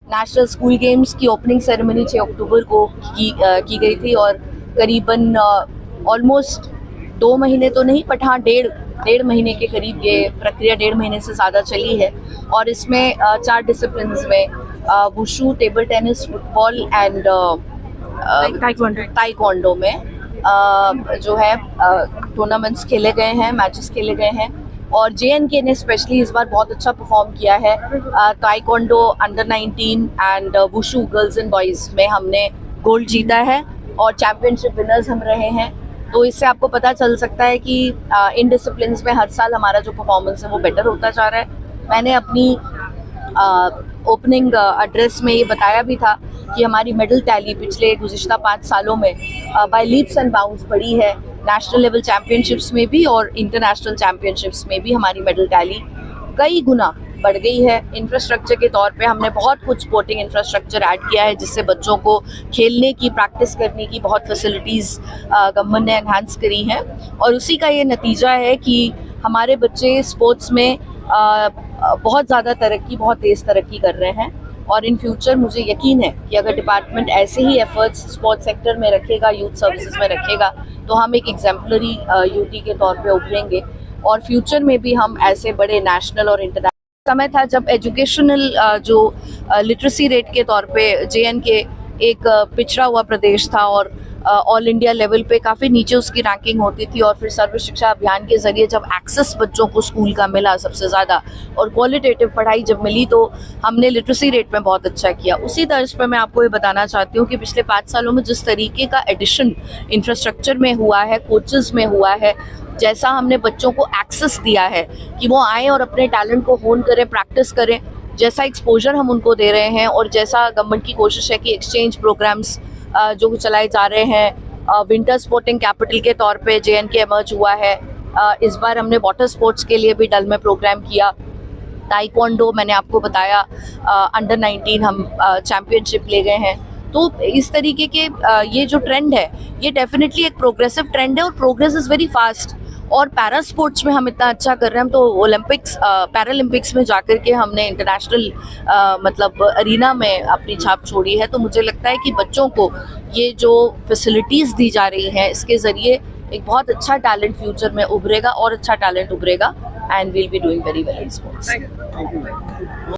National school games की opening ceremony 6 अक्टूबर को की गई थी और करीबन ऑलमोस्ट 2 महीने तो नहीं बट हाँ डेढ़ महीने के करीब ये प्रक्रिया 1.5 महीने से ज़्यादा चली है। और इसमें 4 डिसिप्लिन्स में wushu, table tennis, football and taekwondo में जो है टूर्नामेंट्स खेले गए हैं, मैचेस खेले गए हैं। और JNK ने स्पेशली इस बार बहुत अच्छा परफॉर्म किया है। Taekwondo under 19 and wushu girls and boys में हमने गोल्ड जीता है और चैम्पियनशिप विनर्स हम रहे हैं। तो इससे आपको पता चल सकता है कि इन डिसिप्लिन्स में हर साल हमारा जो परफॉर्मेंस है वो बेटर होता जा रहा है। मैंने अपनी ओपनिंग एड्रेस में ये बताया भी था कि हमारी मेडल टैली पिछले गुज़िश्ता 5 सालों में बाय लीप्स एंड बाउंड्स बढ़ी है। नेशनल लेवल चैम्पियनशिप्स में भी और इंटरनेशनल चैम्पियनशिप्स में भी हमारी मेडल टैली कई गुना बढ़ गई है। इंफ्रास्ट्रक्चर के तौर पे हमने बहुत कुछ स्पोर्टिंग इंफ्रास्ट्रक्चर ऐड किया है, जिससे बच्चों को खेलने की, प्रैक्टिस करने की बहुत फैसिलिटीज़ गवर्नमेंट ने एनहांस करी हैं। और उसी का ये नतीजा है कि हमारे बच्चे स्पोर्ट्स में बहुत ज़्यादा बहुत तेज़ तरक्की कर रहे हैं। और इन फ्यूचर मुझे यकीन है कि अगर डिपार्टमेंट ऐसे ही एफर्ट्स स्पोर्ट्स सेक्टर में रखेगा, यूथ सर्विसेज में रखेगा, तो हम एक एग्जाम्पलरी यूटी के तौर पे उभरेंगे। और फ्यूचर में भी हम ऐसे बड़े नेशनल और इंटरनेशनल समय था जब एजुकेशनल जो लिटरेसी रेट के तौर पे JNK एक पिछड़ा हुआ प्रदेश था और ऑल इंडिया लेवल पे काफ़ी नीचे उसकी रैंकिंग होती थी। और फिर सर्व शिक्षा अभियान के ज़रिए जब एक्सेस बच्चों को स्कूल का मिला सबसे ज़्यादा और क्वालिटेटिव पढ़ाई जब मिली, तो हमने लिटरेसी रेट में बहुत अच्छा किया। उसी तर्ज पर मैं आपको ये बताना चाहती हूँ कि पिछले 5 सालों में जिस तरीके का एडिशन इंफ्रास्ट्रक्चर में हुआ है, कोचेज़ में हुआ है, जैसा हमने बच्चों को एक्सेस दिया है कि वो आएँ और अपने टैलेंट को होन करें, प्रैक्टिस करें, जैसा एक्सपोजर हम उनको दे रहे हैं और जैसा गवर्नमेंट की कोशिश है कि एक्सचेंज प्रोग्राम्स जो चलाए जा रहे हैं, विंटर स्पोर्टिंग कैपिटल के तौर पे JNK एमर्ज हुआ है। इस बार हमने वाटर स्पोर्ट्स के लिए भी डल में प्रोग्राम किया। ताइक्वांडो मैंने आपको बताया, अंडर 19 हम चैम्पियनशिप ले गए हैं। तो इस तरीके के ये जो ट्रेंड है ये डेफिनेटली एक प्रोग्रेसिव ट्रेंड है और प्रोग्रेस इज़ वेरी फास्ट। और पैरा स्पोर्ट्स में हम इतना अच्छा कर रहे हैं, हम तो ओलंपिक्स पैरालंपिक्स में जाकर के हमने इंटरनेशनल मतलब अरीना में अपनी छाप छोड़ी है। तो मुझे लगता है कि बच्चों को ये जो फैसिलिटीज़ दी जा रही हैं इसके ज़रिए एक बहुत अच्छा टैलेंट फ्यूचर में उभरेगा और अच्छा टैलेंट उभरेगा and we'll be doing very well in sports.